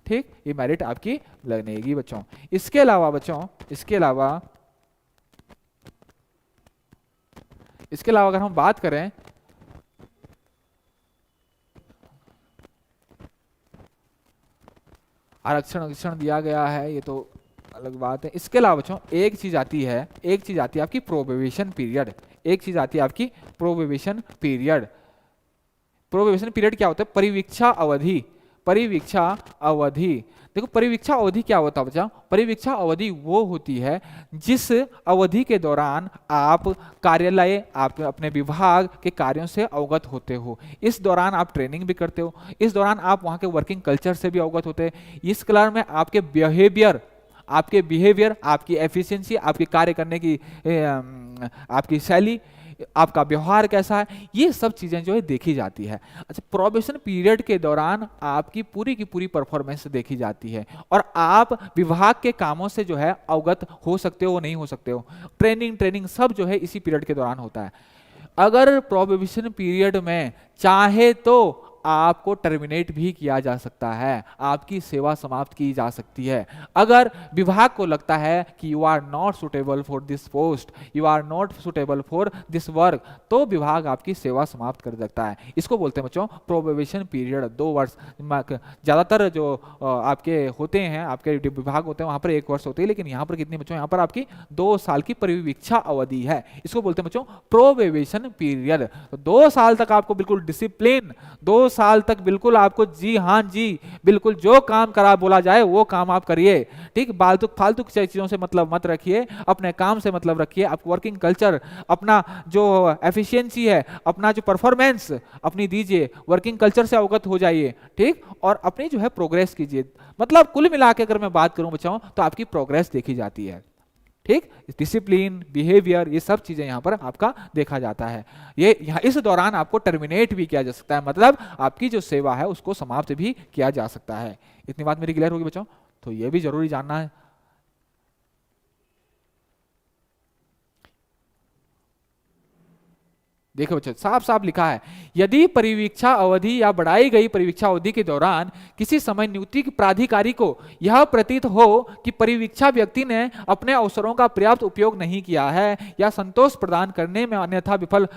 ठीक ये मेरिट आपकी लगनेगी बच्चों। इसके अलावा बच्चों, इसके अलावा अगर हम बात करें आरक्षण दिया गया है, ये तो अलग बात है। इसके अलावा बच्चों एक चीज आती है आपकी प्रोबेबिशन पीरियड। एक चीज आती है आपकी प्रोबेबिशन पीरियड। प्रोबेबिशन पीरियड क्या होता है, परिवीक्षा अवधि। देखो परिवीक्षा अवधि क्या होता है बच्चा, परिवीक्षा अवधि वो होती है जिस अवधि के दौरान आप कार्यालय, आप अपने विभाग के कार्यों से अवगत होते हो, इस दौरान आप ट्रेनिंग भी करते हो, इस दौरान आप वहाँ के वर्किंग कल्चर से भी अवगत होते हैं, इस कलर में आपके बिहेवियर, आपकी एफिशिएंसी, आपकी कार्य करने की आपकी शैली, आपका व्यवहार कैसा है, ये सब चीजें जो है देखी जाती है। अच्छा, प्रोबेशन पीरियड के दौरान आपकी पूरी की पूरी परफॉर्मेंस देखी जाती है और आप विभाग के कामों से जो है अवगत हो सकते हो, नहीं हो सकते हो। ट्रेनिंग सब जो है इसी पीरियड के दौरान होता है। अगर प्रोबेशन पीरियड में चाहे तो आपको टर्मिनेट भी किया जा सकता है, आपकी सेवा समाप्त की जा सकती है। अगर विभाग को लगता है कि you are not suitable for this post, you are not suitable for this work, तो विभाग आपकी सेवा समाप्त कर सकता है। इसको बोलते हैं बच्चों प्रोबेशन पीरियड, 2 वर्ष। ज्यादातर जो आपके होते हैं, आपके विभाग होते हैं, वहां पर 1 वर्ष होती है, लेकिन यहाँ पर कितनी बच्चों, यहाँ पर आपकी 2 साल की परिवीक्षा अवधि है। इसको बोलते हैं बच्चों प्रोबेशन पीरियड। 2 साल तक आपको बिल्कुल डिसिप्लिन, 2 साल तक बिल्कुल आपको जी हाँ जी बिल्कुल जो काम करा बोला जाए वो काम आप करिए। ठीक, फालतू चीजों से मतलब मत रखिए, अपने काम से मतलब रखिए। आप वर्किंग कल्चर, अपना जो एफिशिएंसी है, अपना जो परफॉर्मेंस अपनी दीजिए, वर्किंग कल्चर से अवगत हो जाइए। ठीक, और अपनी जो है प्रोग्रेस कीजिए। मतलब कुल मिला के अगर मैं बात करूं बच्चों तो आपकी प्रोग्रेस देखी जाती है। ठीक, डिसिप्लिन, बिहेवियर, ये सब चीजें यहाँ पर आपका देखा जाता है। ये यहाँ इस दौरान आपको टर्मिनेट भी किया जा सकता है, मतलब आपकी जो सेवा है उसको समाप्त भी किया जा सकता है। इतनी बात मेरी क्लियर होगी बच्चों, तो ये भी जरूरी जानना है। देखो बच्चों साफ साफ लिखा है, यदि परिवीक्षा अवधि या बढ़ाई गई परिवीक्षा अवधि के दौरान किसी समय नियुक्ति प्राधिकारी को यह प्रतीत हो कि परिवीक्षा व्यक्ति ने अपने अवसरों का पर्याप्त उपयोग नहीं किया है या संतोष प्रदान करने में अन्यथा विफल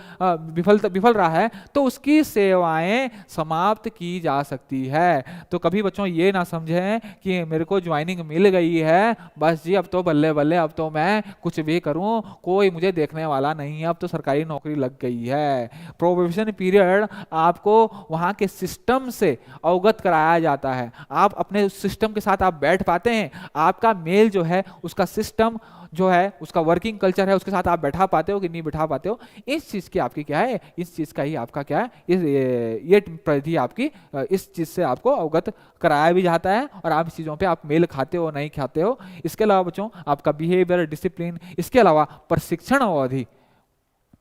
रहा है, तो उसकी सेवाएं समाप्त की जा सकती है। तो कभी बच्चों ये ना समझें कि मेरे को ज्वाइनिंग मिल गई है, बस जी अब तो बल्ले बल्ले, अब तो मैं कुछ भी करूं, कोई मुझे देखने वाला नहीं है, अब तो सरकारी नौकरी लग गई है। प्रोबेशन पीरियड आपको वहाँ के सिस्टम से अवगत कराया जाता है। आप अपने उस सिस्टम के साथ आप बैठ पाते हैं, आपका मेल जो है उसका सिस्टम जो है उसका वर्किंग कल्चर है उसके साथ आप बैठा पाते हो कि नहीं बैठा पाते हो। इस चीज़ की आपकी क्या है, इस चीज़ का ही आपका क्या है, ये परिधि आपकी इस चीज़ से आपको अवगत कराया भी जाता है और आप इस चीज़ों पे आप मेल खाते हो नहीं खाते हो। इसके अलावा बच्चों आपका बिहेवियर, डिसिप्लिन, इसके अलावा प्रशिक्षण अवधि,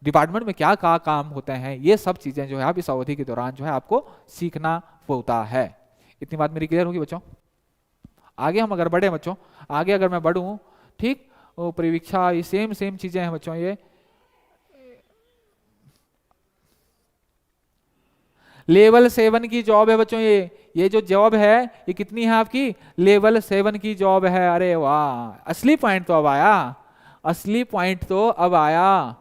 डिपार्टमेंट में क्या क्या काम होते हैं, ये सब चीज़ें जो है आप इस अवधि के दौरान जो है आपको सीखना होता है। इतनी बात मेरी क्लियर होगी बच्चों। आगे हम अगर बढ़े बच्चों, आगे अगर मैं बढ़ूं, ठीक, वो परिवीक्षा ये सेम सेम चीजें हैं बच्चों। ये लेवल 7 की जॉब है बच्चों। ये जो जॉब है ये कितनी है आपकी, लेवल 7 की जॉब है। अरे वाह, असली पॉइंट तो अब आया, असली पॉइंट तो अब आया।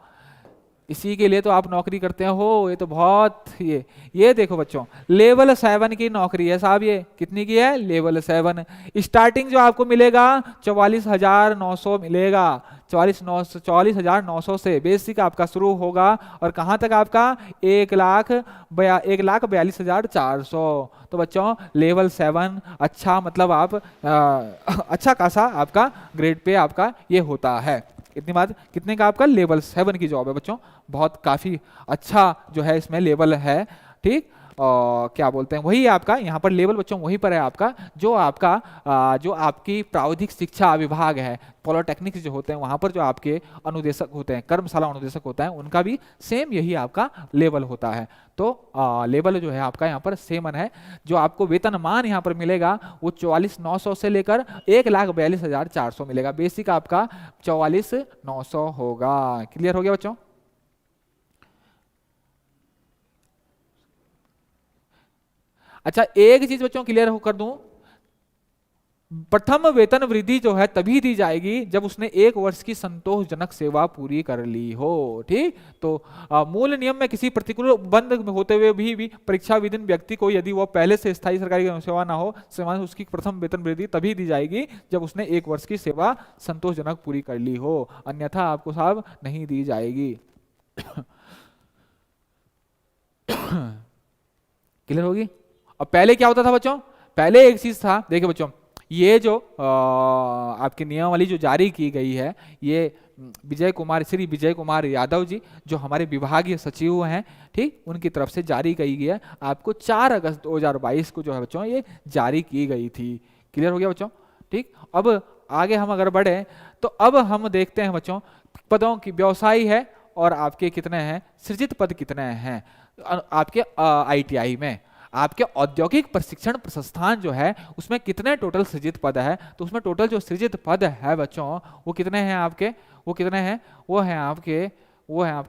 इसी के लिए तो आप नौकरी करते हो। ये तो बहुत ये देखो बच्चों, लेवल 7 की नौकरी है साहब। ये कितनी की है, लेवल 7। स्टार्टिंग जो आपको मिलेगा 44,900 मिलेगा। 44,900 से बेसिक आपका शुरू होगा और कहाँ तक आपका 1,42,400। तो बच्चों लेवल 7 अच्छा, मतलब आप अच्छा खासा आपका ग्रेड पे आपका ये होता है। इतनी बात, कितने का आपका, लेवल 7 की जॉब है बच्चों। बहुत काफी अच्छा जो है इसमें लेवल है, ठीक। और क्या बोलते हैं, वही आपका यहाँ पर लेवल बच्चों वहीं पर है आपका, जो आपका जो आपकी प्राविधिक शिक्षा विभाग है, पॉलिटेक्निक्स जो होते हैं वहाँ पर जो आपके अनुदेशक होते हैं, कर्मशाला अनुदेशक होता है, उनका भी सेम यही आपका लेवल होता है। तो लेवल जो है आपका यहाँ पर सेम है। जो आपको वेतनमान यहाँ पर मिलेगा वो 44,900 से लेकर 1,42,400 मिलेगा। बेसिक आपका 44,900 होगा। क्लियर हो गया बच्चों। अच्छा, एक चीज बच्चों क्लियर कर दूं, प्रथम वेतन वृद्धि जो है तभी दी जाएगी जब उसने 1 वर्ष की संतोषजनक सेवा पूरी कर ली हो, ठीक। तो मूल नियम में किसी प्रतिकूल बंद होते हुए भी परीक्षा विधीन व्यक्ति को यदि वो पहले से स्थायी सरकारी सेवा ना हो, सेवा उसकी प्रथम वेतन वृद्धि तभी दी जाएगी जब उसने 1 वर्ष की सेवा संतोषजनक पूरी कर ली हो, अन्यथा आपको साहब नहीं दी जाएगी। क्लियर होगी। अब पहले क्या होता था बच्चों, पहले एक चीज था, देखिए बच्चों, ये जो आपकी नियमावली जो जारी की गई है, ये श्री विजय कुमार यादव जी जो हमारे विभागीय सचिव हैं, ठीक, उनकी तरफ से जारी की गई है। आपको 4 अगस्त 2022 को जो है बच्चों ये जारी की गई थी। क्लियर हो गया बच्चों, ठीक। अब आगे हम अगर बढ़े तो अब हम देखते हैं बच्चों, पदों की व्यवसायी है और आपके कितने हैं, सृजित पद कितने हैं आपके ITI में। आपके औद्योगिक प्रशिक्षण संस्थान जो है उसमें कितने टोटल सृजित पद है, तो उसमें टोटल जो सृजित पद है बच्चों वो कितने हैं आपके, वो कितने हैं, वो हैं आपके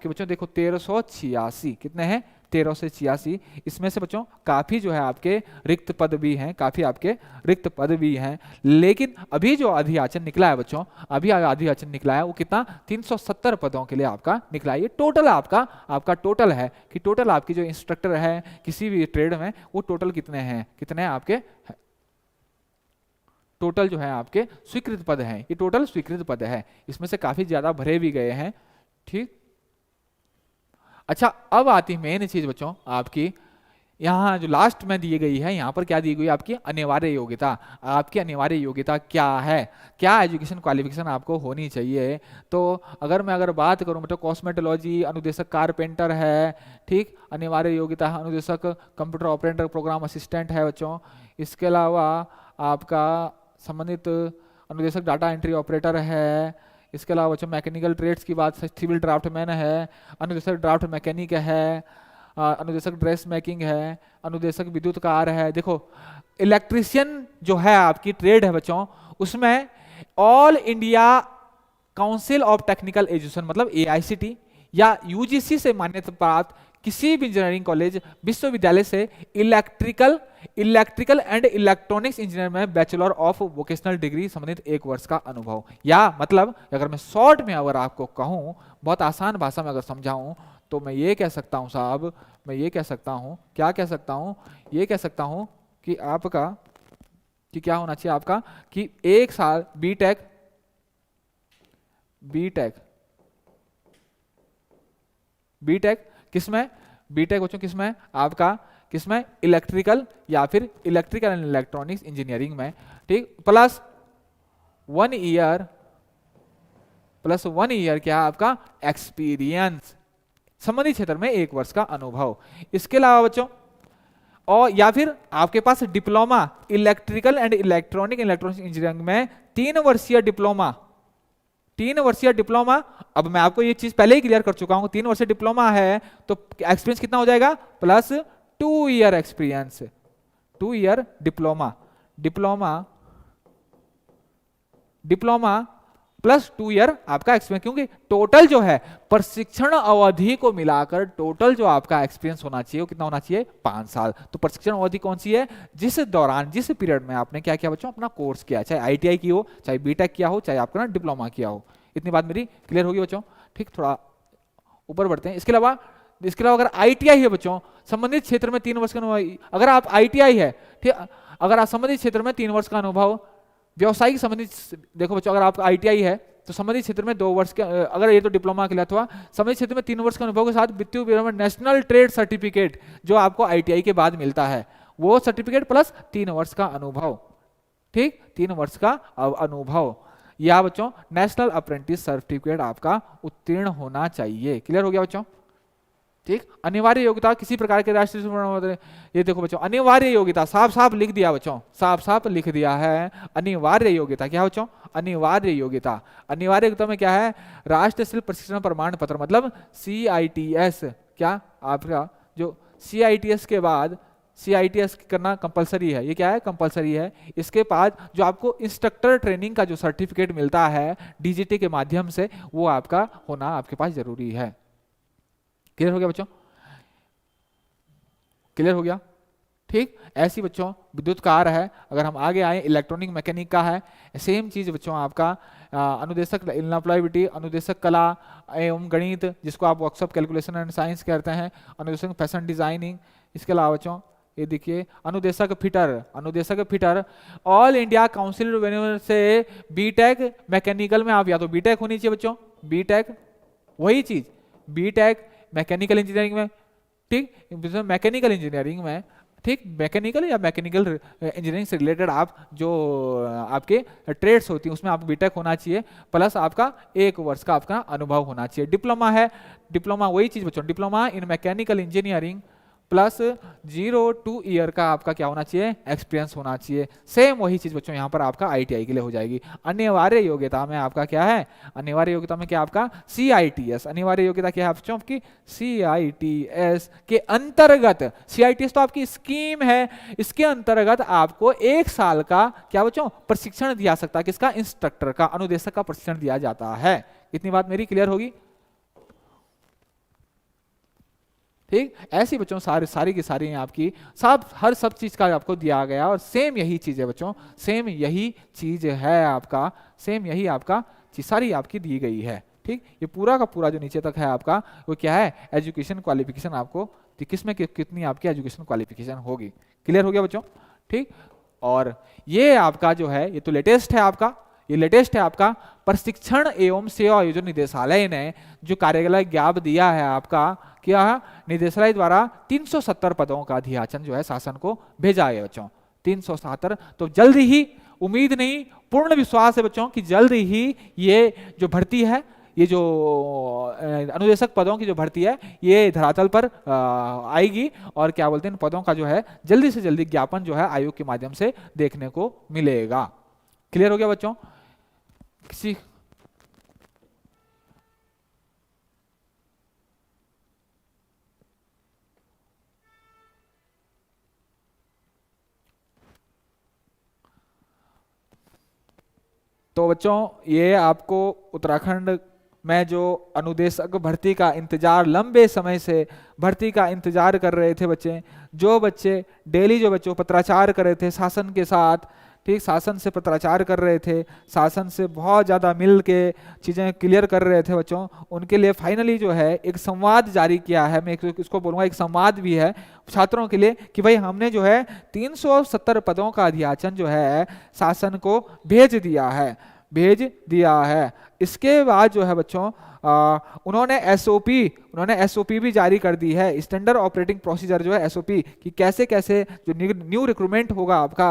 बच्चों देखो 1386। कितने हैं, 1386। इसमें से बच्चों काफी जो है आपके रिक्त पद भी हैं, काफी आपके रिक्त पद भी हैं। लेकिन अभी जो अधियाचन निकला है बच्चों, अभी अधियाचन निकला है वो कितना, 370 पदों के लिए आपका निकला है। ये टोटल आपका टोटल है कि टोटल आपकी जो इंस्ट्रक्टर है किसी भी ट्रेड में वो टोटल कितने हैं, कितने हैं आपके टोटल जो है आपके स्वीकृत पद हैं। ये टोटल स्वीकृत पद है, इसमें से काफी ज्यादा भरे भी गए हैं, ठीक। अच्छा, अब आती है मेन चीज बच्चों आपकी, यहाँ जो लास्ट में दी गई है, यहाँ पर क्या दी गई आपकी अनिवार्य योग्यता। आपकी अनिवार्य योग्यता क्या है, क्या एजुकेशन क्वालिफिकेशन आपको होनी चाहिए। तो अगर बात करूँ बेटा, कॉस्मेटोलॉजी अनुदेशक कारपेंटर है, ठीक, अनिवार्य योग्यता अनुदेशक कंप्यूटर ऑपरेटर प्रोग्राम असिस्टेंट है बच्चों। इसके अलावा आपका संबंधित अनुदेशक डाटा एंट्री ऑपरेटर है। इसके अलावा बच्चों मैकेनिकल ट्रेड्स की बात, सिविल ड्राफ्टमैन है, अनुदेशक ड्राफ्ट मैकेनिक है, अनुदेशक ड्रेस मेकिंग है, अनुदेशक विद्युत कार है। देखो इलेक्ट्रीशियन जो है आपकी ट्रेड है बच्चों, उसमें all India council of technical education मतलब AICT या UGC से मान्यता प्राप्त किसी भी इंजीनियरिंग कॉलेज विश्वविद्यालय से इलेक्ट्रिकल एंड इलेक्ट्रॉनिक्स इंजीनियर में बैचलर ऑफ वोकेशनल डिग्री संबंधित 1 वर्ष का अनुभव, या मतलब अगर मैं शॉर्ट में अगर आपको कहूं, बहुत आसान भाषा में अगर समझाऊं, तो मैं ये कह सकता हूं साहब, मैं ये कह सकता हूं, क्या कह सकता हूं, ये कह सकता हूं कि आपका कि क्या होना चाहिए आपका कि 1 साल बीटेक किसमें? बीटेक बच्चों किसमें? आपका किसमें? इलेक्ट्रिकल या फिर इलेक्ट्रिकल एंड इलेक्ट्रॉनिक्स इंजीनियरिंग में, ठीक। प्लस 1 ईयर क्या आपका? एक्सपीरियंस, संबंधित क्षेत्र में 1 वर्ष का अनुभव। इसके अलावा बच्चों और या फिर आपके पास diploma electrical and electronic engineering में 3 वर्षीय डिप्लोमा, 3 वर्षीय डिप्लोमा। अब मैं आपको ये चीज पहले ही क्लियर कर चुका हूं, 3 वर्षीय डिप्लोमा है तो एक्सपीरियंस कितना हो जाएगा? Plus 2 year experience, 2 year diploma, diploma plus 2 year आपका एक्सपीरियंस, क्योंकि टोटल जो है प्रशिक्षण अवधि को मिलाकर टोटल जो आपका एक्सपीरियंस होना चाहिए वो कितना होना चाहिए? 5 साल। तो प्रशिक्षण अवधि कौन सी है? जिस दौरान, जिस पीरियड में आपने क्या किया बच्चों? अपना कोर्स किया, चाहे आईटीआई की हो, चाहे बीटेक किया हो, चाहे आपका ना डिप्लोमा किया हो। इतनी बात मेरी क्लियर होगी बच्चों, ठीक। थोड़ा ऊपर बढ़ते हैं। इसके अलावा अगर आईटीआई है बच्चों, संबंधित क्षेत्र में 3 वर्ष का अनुभव, अगर आप आईटीआई है, ठीक, अगर आप संबंधित क्षेत्र में 3 वर्ष का अनुभव, व्यवसायिक संबंधित, देखो बच्चों अगर आपका आईटीआई है तो संबंधित क्षेत्र में 2 वर्ष के, अगर ये तो डिप्लोमा के लिए, अथवा संबंधित क्षेत्र में 3 वर्ष के अनुभव के साथ वित्तीय विवरण नेशनल ट्रेड सर्टिफिकेट जो आपको आईटीआई के बाद मिलता है, वो सर्टिफिकेट प्लस 3 वर्ष का अनुभव, ठीक, 3 वर्ष का अनुभव, या बच्चों नेशनल अप्रेंटिस सर्टिफिकेट आपका उत्तीर्ण होना चाहिए। क्लियर हो गया बच्चों, ठीक। अनिवार्य योग्यता किसी प्रकार के राष्ट्रीय, ये देखो बच्चों अनिवार्य योग्यता साफ साफ लिख दिया बच्चों, साफ साफ लिख दिया है। अनिवार्य योग्यता क्या बच्चों? अनिवार्य योग्यता, अनिवार्य योग्यता में क्या है? राष्ट्रीय शिल्प प्रशिक्षण प्रमाण पत्र, मतलब CITS, क्या आपका जो CITS के बाद CITS करना कंपलसरी है, ये क्या है? कंपलसरी है। इसके बाद जो आपको इंस्ट्रक्टर ट्रेनिंग का जो सर्टिफिकेट मिलता है DGT के माध्यम से, वो आपका होना आपके पास जरूरी है। क्लियर हो गया बच्चों? क्लियर हो गया, ठीक। ऐसी बच्चों विद्युत कार है, अगर हम आगे आए इलेक्ट्रॉनिक मैकेनिक का है, सेम चीज बच्चों आपका अनुदेशक इनअप्लाइबिलिटी, अनुदेशक कला एवं गणित जिसको आप वर्कशॉप कैलकुलेशन एंड साइंस कहते हैं, अनुदेशक फैशन डिजाइनिंग। इसके अलावा बच्चों ये देखिए अनुदेशक फिटर, ऑल इंडिया काउंसिल से बीटेक मैकेनिकल में आप या तो बीटेक होनी चाहिए बच्चों, बीटेक, वही चीज बीटेक मैकेनिकल इंजीनियरिंग में, ठीक, मैकेनिकल इंजीनियरिंग में, ठीक, मैकेनिकल या मैकेनिकल इंजीनियरिंग से रिलेटेड आप जो आपके ट्रेड्स होती हैं उसमें आपको बीटेक होना चाहिए, प्लस आपका 1 वर्ष का आपका अनुभव होना चाहिए। डिप्लोमा है, डिप्लोमा वही चीज बच्चों, diploma in mechanical engineering plus 0-2 year का आपका क्या होना चाहिए? एक्सपीरियंस होना चाहिए। सेम वही चीज बच्चों यहाँ पर आपका आईटीआई के लिए हो जाएगी। अनिवार्य योग्यता में आपका क्या है? अनिवार्य योग्यता में क्या आपका? CITS, अनिवार्य योग्यता क्या है बच्चों आपकी? CITS के अंतर्गत, CITS तो आपकी स्कीम है, इसके अंतर्गत आपको 1 साल का क्या बच्चों? प्रशिक्षण दिया सकता है, किसका? इंस्ट्रक्टर का, अनुदेशक का प्रशिक्षण दिया जाता है। इतनी बात मेरी क्लियर होगी, ठीक। ऐसी बच्चों सारी की सारी आपकी हर सब चीज का आपको दिया गया, और सेम यही चीज है बच्चों, सेम यही चीज है आपका, सेम यही आपका चीज सारी आपकी दी गई है, ठीक। ये पूरा का पूरा जो नीचे तक है आपका वो क्या है? एजुकेशन क्वालिफिकेशन, आपको किसमें कितनी आपकी एजुकेशन क्वालिफिकेशन होगी। क्लियर हो गया बच्चों, ठीक। और ये आपका जो है ये तो लेटेस्ट है आपका, ये लेटेस्ट है आपका प्रशिक्षण एवं सेवा आयोजन निदेशालय ने जो कार्यालय ज्ञाप दिया है आपका, क्या निदेशालय द्वारा 370 पदों का अधियाचन जो है शासन को भेजा है बच्चों, 370। तो जल्द ही, उम्मीद नहीं पूर्ण विश्वास है बच्चों कि जल्द ही ये जो भर्ती है, ये जो अनुदेशक पदों की जो भर्ती है ये धरातल पर आएगी, और क्या बोलते हैं इन पदों का जो है जल्दी से जल्दी ज्ञापन जो है आयोग के माध्यम से देखने को मिलेगा। क्लियर हो गया बच्चों? किसी तो बच्चों ये आपको उत्तराखंड में जो अनुदेशक भर्ती का इंतजार, लंबे समय से भर्ती का इंतजार कर रहे थे बच्चे, जो बच्चे डेली जो बच्चों पत्राचार कर रहे थे शासन के साथ, ठीक, शासन से पत्राचार कर रहे थे, शासन से बहुत ज़्यादा मिल के चीज़ें क्लियर कर रहे थे बच्चों, उनके लिए फाइनली जो है एक संवाद जारी किया है। मैं इसको बोलूँगा एक संवाद भी है छात्रों के लिए कि भाई हमने जो है 370 पदों का अधियाचन जो है शासन को भेज दिया है। इसके बाद जो है बच्चों उन्होंने एसओपी भी जारी कर दी है, स्टैंडर्ड ऑपरेटिंग प्रोसीजर जो है एसओपी कि कैसे कैसे जो न्यू रिक्रूटमेंट होगा आपका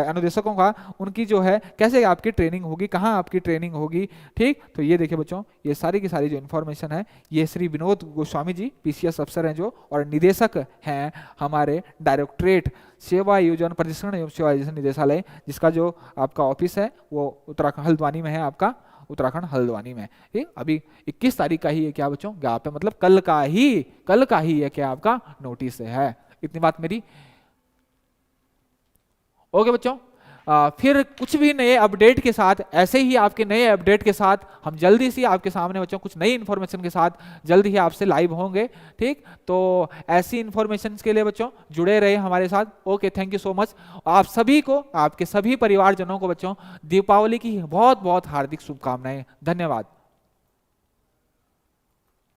अनुदेशकों का, उनकी जो है कैसे आपकी ट्रेनिंग होगी, कहाँ आपकी ट्रेनिंग होगी। ठीक, तो ये देखिए बच्चों, ये सारी की सारी जो इन्फॉर्मेशन है ये श्री विनोद गोस्वामी जी पीसीएस अफसर हैं जो, और निदेशक हैं हमारे डायरेक्टरेट सेवा योजन प्रशिक्षण एवं सेवा योजन निदेशालय, जिसका जो आपका ऑफिस है वो उत्तराखंड हल्द्वानी में है, आपका उत्तराखंड हल्द्वानी में। ठीक, अभी 21 तारीख का ही है क्या बच्चों, गैप है, मतलब कल का ही है क्या आपका नोटिस है। इतनी बात मेरी ओके बच्चों। फिर कुछ भी नए अपडेट के साथ, ऐसे ही आपके नए अपडेट के साथ हम जल्दी से आपके सामने बच्चों कुछ नई इन्फॉर्मेशन के साथ जल्दी ही आपसे लाइव होंगे। ठीक, तो ऐसी इन्फॉर्मेशन के लिए बच्चों जुड़े रहे हमारे साथ। Okay, thank you so much. आप सभी को, आपके सभी परिवारजनों को बच्चों दीपावली की बहुत बहुत हार्दिक शुभकामनाएं। धन्यवाद।